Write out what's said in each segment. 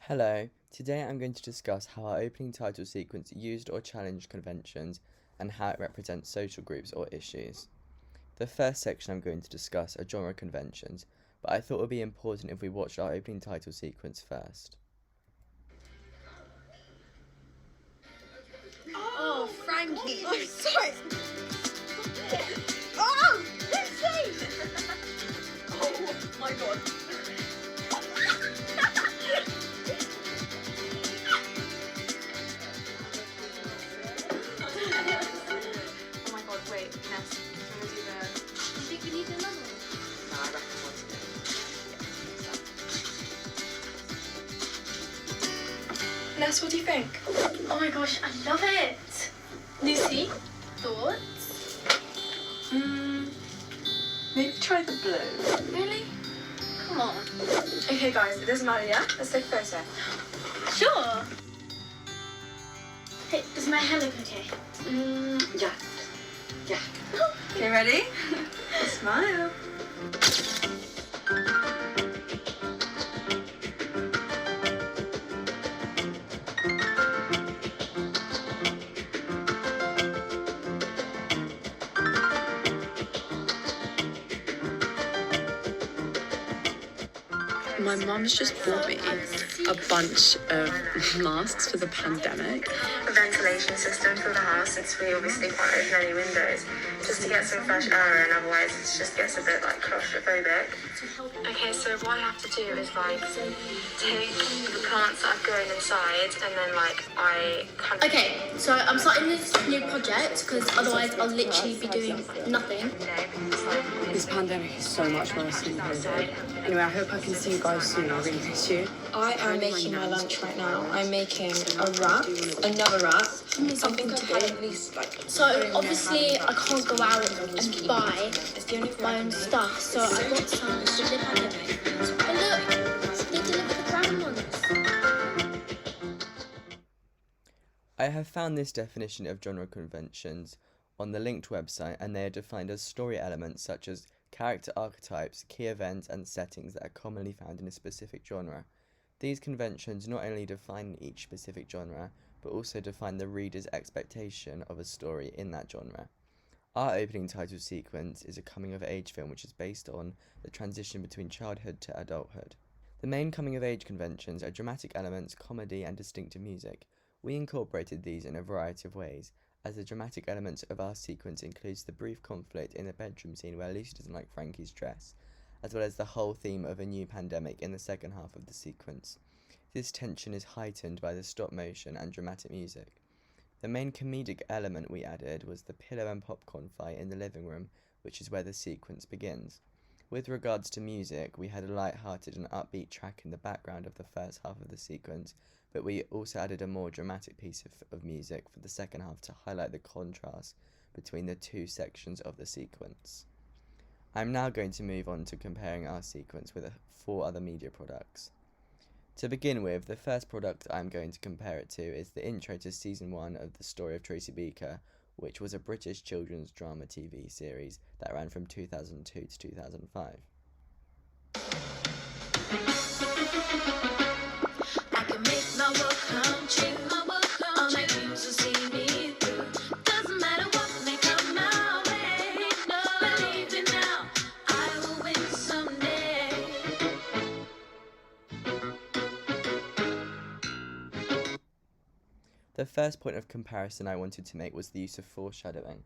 Hello, today I'm going to discuss how our opening title sequence used or challenged conventions and how it represents social groups or issues. The first section I'm going to discuss are genre conventions, but I thought it would be important if we watched our opening title sequence first. Oh, Frankie. Oh, sorry. Oh, Lucy! Oh my god. Oh my god, wait, Ness, do you want to do the... You think we need another one? No, I reckon once again. Ness, what do you think? Oh my gosh, I love it. Lucy, thoughts? Maybe try the blue. Really? Come on. Okay guys, it doesn't matter, yeah? Let's take a photo. Sure. Hey, does my hair look okay? Yeah. Yeah. Okay, ready? Smile. My mum's just bought me a bunch of masks for the pandemic. A ventilation system for the house, since we obviously can't open any windows, just to get some fresh air in, otherwise it just gets a bit like claustrophobic. Okay, so what I have to do is like take the plants that I've grown inside and then like I kind of... Okay, so I'm starting this new project because otherwise I'll literally be doing nothing. This pandemic is so much worse than COVID. Anyway, I hope I can see you guys soon. I really miss you. I am making my lunch right now. I'm making a wrap, another wrap, something to do. At least like. So obviously I can't go out and buy my own stuff, so I got some for the pandemic. But look, they deliver the brown ones. I have found this definition of genre conventions on the linked website, and they are defined as story elements such as character archetypes, key events, and settings that are commonly found in a specific genre. These conventions not only define each specific genre, but also define the reader's expectation of a story in that genre. Our opening title sequence is a coming-of-age film which is based on the transition between childhood to adulthood. The main coming-of-age conventions are dramatic elements, comedy, and distinctive music. We incorporated these in a variety of ways, as the dramatic elements of our sequence includes the brief conflict in the bedroom scene where Lucy doesn't like Frankie's dress, as well as the whole theme of a new pandemic in the second half of the sequence. This tension is heightened by the stop motion and dramatic music. The main comedic element we added was the pillow and popcorn fight in the living room, which is where the sequence begins. With regards to music, we had a light-hearted and upbeat track in the background of the first half of the sequence, but we also added a more dramatic piece of music for the second half to highlight the contrast between the two sections of the sequence. I'm now going to move on to comparing our sequence with 4 other media products. To begin with, the first product I'm going to compare it to is the intro to season 1 of The Story of Tracy Beaker, which was a British children's drama TV series that ran from 2002 to 2005. The first point of comparison I wanted to make was the use of foreshadowing.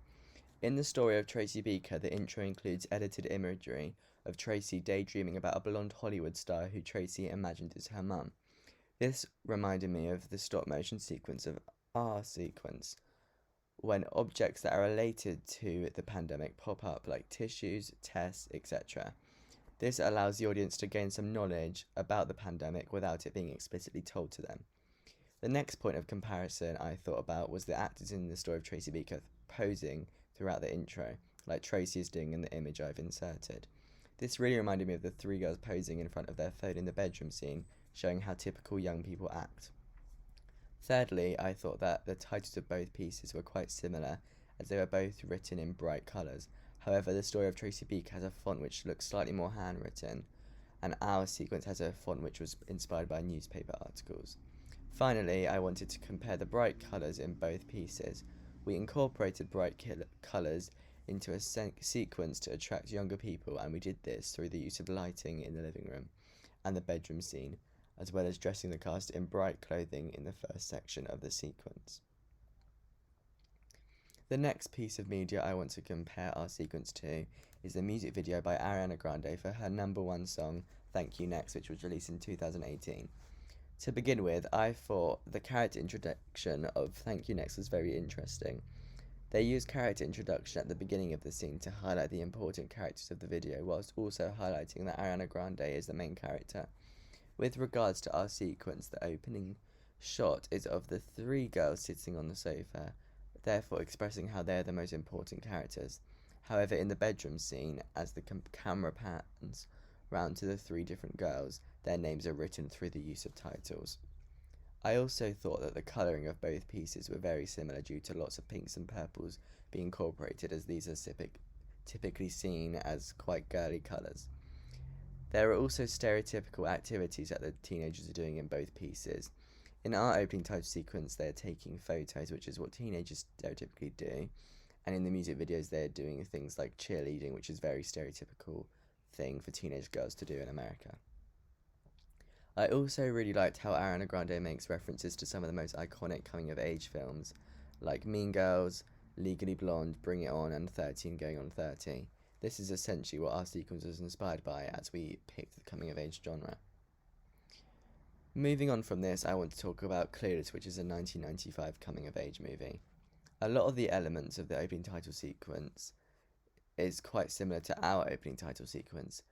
In The Story of Tracy Beaker, the intro includes edited imagery of Tracy daydreaming about a blonde Hollywood star who Tracy imagined as her mum. This reminded me of the stop-motion sequence of our sequence, when objects that are related to the pandemic pop up, like tissues, tests, etc. This allows the audience to gain some knowledge about the pandemic without it being explicitly told to them. The next point of comparison I thought about was the actors in The Story of Tracy Beaker posing throughout the intro, like Tracy is doing in the image I've inserted. This really reminded me of the 3 girls posing in front of their phone in the bedroom scene, showing how typical young people act. Thirdly, I thought that the titles of both pieces were quite similar, as they were both written in bright colours. However, The Story of Tracy Beaker has a font which looks slightly more handwritten, and our sequence has a font which was inspired by newspaper articles. Finally, I wanted to compare the bright colours in both pieces. We incorporated bright colours into a sequence to attract younger people, and we did this through the use of lighting in the living room and the bedroom scene, as well as dressing the cast in bright clothing in the first section of the sequence. The next piece of media I want to compare our sequence to is the music video by Ariana Grande for her #1 song, Thank You Next, which was released in 2018. To begin with, I thought the character introduction of Thank You Next was very interesting. They use character introduction at the beginning of the scene to highlight the important characters of the video, whilst also highlighting that Ariana Grande is the main character. With regards to our sequence, the opening shot is of the 3 girls sitting on the sofa, therefore expressing how they are the most important characters. However, in the bedroom scene, as the camera pans round to the 3 different girls, their names are written through the use of titles. I also thought that the colouring of both pieces were very similar due to lots of pinks and purples being incorporated, as these are typically seen as quite girly colours. There are also stereotypical activities that the teenagers are doing in both pieces. In our opening title sequence, they are taking photos, which is what teenagers stereotypically do, and in the music videos they are doing things like cheerleading, which is a very stereotypical thing for teenage girls to do in America. I also really liked how Ariana Grande makes references to some of the most iconic coming-of-age films, like Mean Girls, Legally Blonde, Bring It On, and 13 Going on 30. This is essentially what our sequence was inspired by as we picked the coming-of-age genre. Moving on from this, I want to talk about Clueless, which is a 1995 coming-of-age movie. A lot of the elements of the opening title sequence is quite similar to our opening title sequence,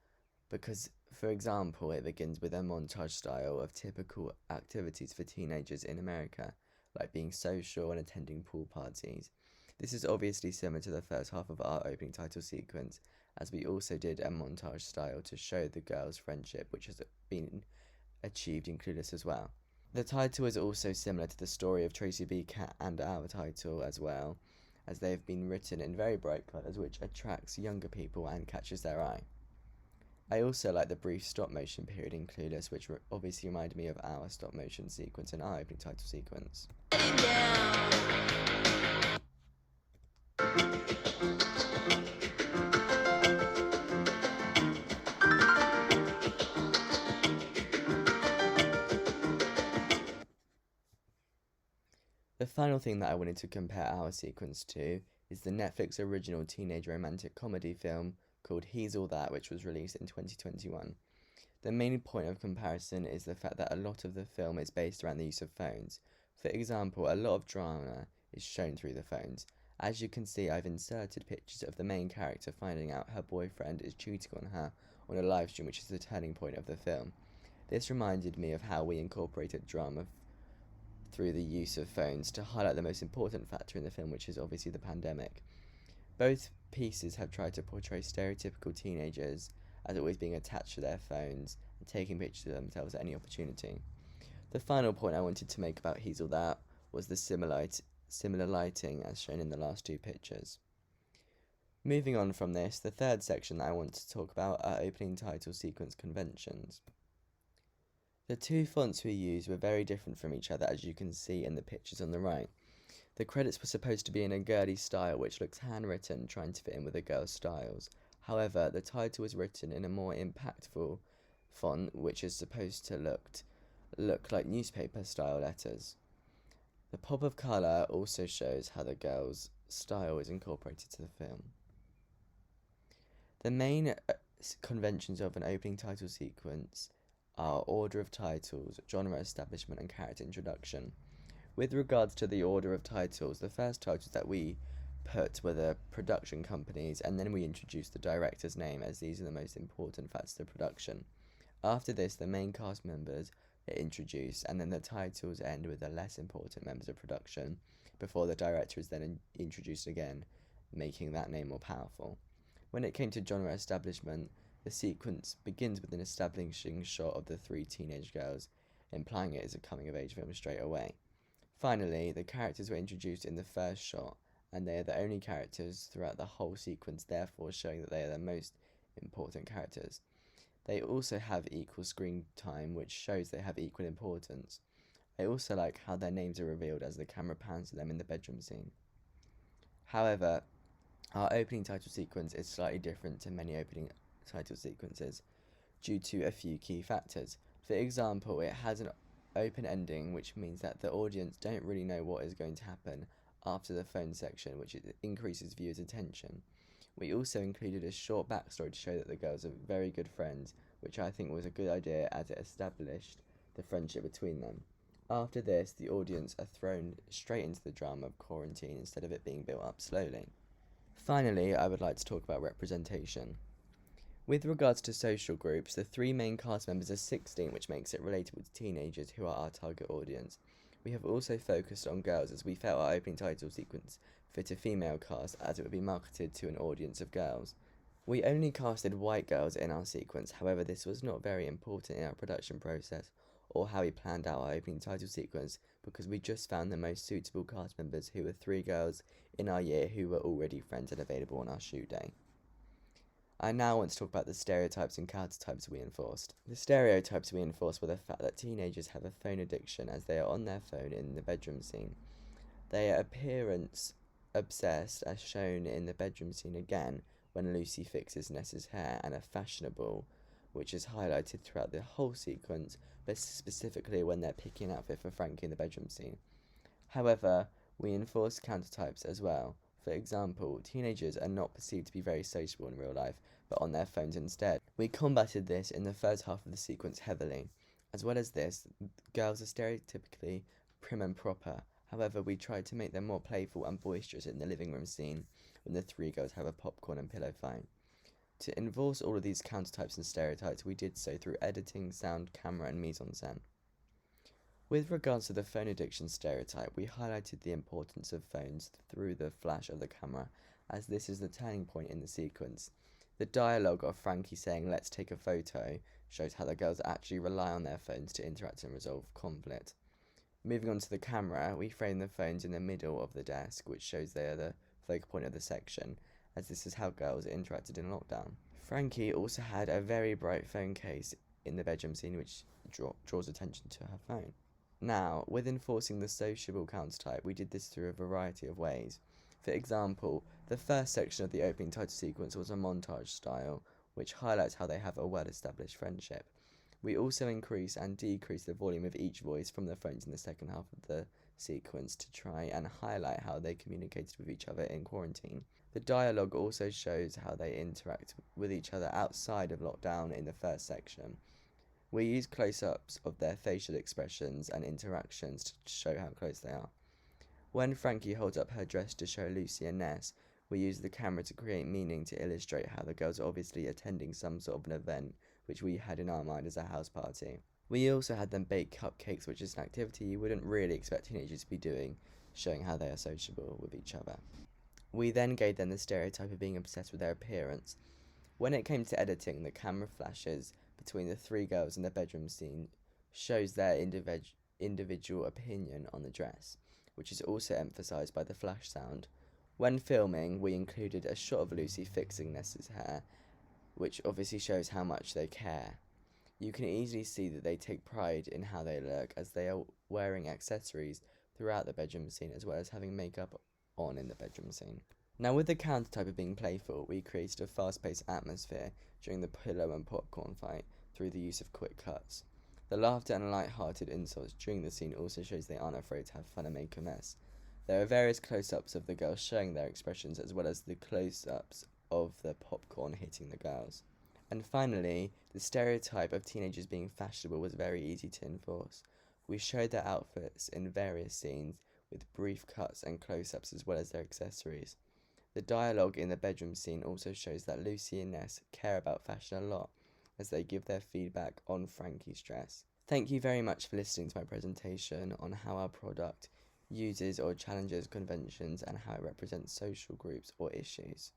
because, for example, it begins with a montage style of typical activities for teenagers in America, like being social and attending pool parties. This is obviously similar to the first half of our opening title sequence, as we also did a montage style to show the girls' friendship, which has been achieved in Clueless as well. The title is also similar to the story of Tracy B. Cat and our title as well, as they have been written in very bright colours, which attracts younger people and catches their eye. I also like the brief stop motion period in Clueless, which obviously reminded me of our stop motion sequence in our opening title sequence. The final thing that I wanted to compare our sequence to is the Netflix original teenage romantic comedy film called He's All That, which was released in 2021. The main point of comparison is the fact that a lot of the film is based around the use of phones. For example, a lot of drama is shown through the phones. As you can see, I've inserted pictures of the main character finding out her boyfriend is cheating on her on a live stream, which is the turning point of the film. This reminded me of how we incorporated drama through the use of phones to highlight the most important factor in the film, which is obviously the pandemic. Both pieces have tried to portray stereotypical teenagers as always being attached to their phones and taking pictures of themselves at any opportunity. The final point I wanted to make about He's All That was the similar lighting as shown in the last 2 pictures. Moving on from this, the third section that I want to talk about are opening title sequence conventions. The 2 fonts we used were very different from each other, as you can see in the pictures on the right. The credits were supposed to be in a girly style which looks handwritten, trying to fit in with the girls' styles. However, the title was written in a more impactful font which is supposed to look like newspaper style letters. The pop of colour also shows how the girls' style is incorporated to the film. The main conventions of an opening title sequence are order of titles, genre establishment, and character introduction. With regards to the order of titles, the first titles that we put were the production companies, and then we introduced the director's name, as these are the most important factors of production. After this, the main cast members are introduced, and then the titles end with the less important members of production, before the director is then introduced again, making that name more powerful. When it came to genre establishment, the sequence begins with an establishing shot of the 3 teenage girls, implying it is a coming-of-age film straight away. Finally, the characters were introduced in the first shot, and they are the only characters throughout the whole sequence, therefore showing that they are the most important characters. They also have equal screen time, which shows they have equal importance. I also like how their names are revealed as the camera pans to them in the bedroom scene. However, our opening title sequence is slightly different to many opening title sequences due to a few key factors. For example, it has an open ending, which means that the audience don't really know what is going to happen after the phone section, which increases viewers' attention. We also included a short backstory to show that the girls are very good friends, which I think was a good idea as it established the friendship between them. After this, the audience are thrown straight into the drama of quarantine instead of it being built up slowly. Finally, I would like to talk about representation. With regards to social groups, the 3 main cast members are 16, which makes it relatable to teenagers who are our target audience. We have also focused on girls as we felt our opening title sequence fit a female cast as it would be marketed to an audience of girls. We only casted white girls in our sequence, however this was not very important in our production process or how we planned out our opening title sequence because we just found the most suitable cast members who were 3 girls in our year who were already friends and available on our shoot day. I now want to talk about the stereotypes and countertypes we enforced. The stereotypes we enforced were the fact that teenagers have a phone addiction as they are on their phone in the bedroom scene. They are appearance obsessed as shown in the bedroom scene again when Lucy fixes Ness's hair, and are fashionable, which is highlighted throughout the whole sequence, but specifically when they're picking an outfit for Frankie in the bedroom scene. However, we enforced countertypes as well. For example, teenagers are not perceived to be very sociable in real life, but on their phones instead. We combated this in the first half of the sequence heavily. As well as this, girls are stereotypically prim and proper. However, we tried to make them more playful and boisterous in the living room scene when the 3 girls have a popcorn and pillow fight. To enforce all of these countertypes and stereotypes, we did so through editing, sound, camera, and mise-en-scène. With regards to the phone addiction stereotype, we highlighted the importance of phones through the flash of the camera, as this is the turning point in the sequence. The dialogue of Frankie saying, "Let's take a photo," shows how the girls actually rely on their phones to interact and resolve conflict. Moving on to the camera, we frame the phones in the middle of the desk, which shows they are the focal point of the section, as this is how girls interacted in lockdown. Frankie also had a very bright phone case in the bedroom scene, which draws attention to her phone. Now, with enforcing the sociable countertype, we did this through a variety of ways. For example, the first section of the opening title sequence was a montage style, which highlights how they have a well-established friendship. We also increase and decrease the volume of each voice from the phones in the second half of the sequence to try and highlight how they communicated with each other in quarantine. The dialogue also shows how they interact with each other outside of lockdown in the first section. We use close-ups of their facial expressions and interactions to show how close they are. When Frankie holds up her dress to show Lucy and Ness, we use the camera to create meaning to illustrate how the girls are obviously attending some sort of an event which we had in our mind as a house party. We also had them bake cupcakes, which is an activity you wouldn't really expect teenagers to be doing, showing how they are sociable with each other. We then gave them the stereotype of being obsessed with their appearance. When it came to editing, the camera flashes between the 3 girls in the bedroom scene shows their individual opinion on the dress, which is also emphasised by the flash sound. When filming, we included a shot of Lucy fixing Ness's hair, which obviously shows how much they care. You can easily see that they take pride in how they look, as they are wearing accessories throughout the bedroom scene as well as having makeup on in the bedroom scene. Now, with the countertype of being playful, we created a fast-paced atmosphere during the pillow and popcorn fight through the use of quick cuts. The laughter and light-hearted insults during the scene also shows they aren't afraid to have fun and make a mess. There are various close-ups of the girls showing their expressions as well as the close-ups of the popcorn hitting the girls. And finally, the stereotype of teenagers being fashionable was very easy to enforce. We showed their outfits in various scenes with brief cuts and close-ups as well as their accessories. The dialogue in the bedroom scene also shows that Lucy and Ness care about fashion a lot as they give their feedback on Frankie's dress. Thank you very much for listening to my presentation on how our product uses or challenges conventions and how it represents social groups or issues.